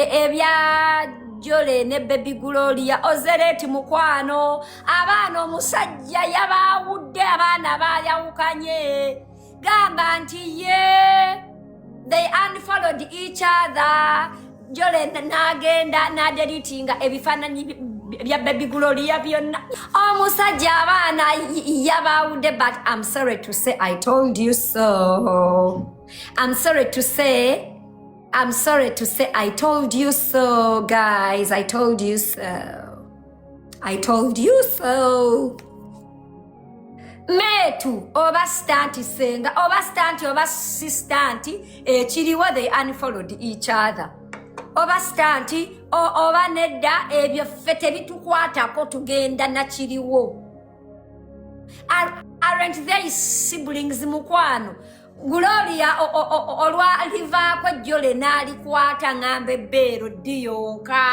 ebya Jole ne Baby Gloria ozereti mukwano abaana omusajja yabawudde abaana bayawukanye gamba nti ye they unfollowed each other Jole nagenda nadelitinga ebifaananyi bya Baby Gloria byonna omusajja abaana yabawudde but I'm sorry to say I told you so. I'm sorry to say I told you so, guys. I told you so. I told you so. Metu oba stanti senga oba stanti oba sistanti chiriwa they unfollowed each other. Oba stanti oba nedda ebyo fete bitukwatako tugenda na chiriwo. Aren't they siblings mukwano? Gloria olwa livaako Jole n'alikwata ng'ambe bbeero ddi yonka.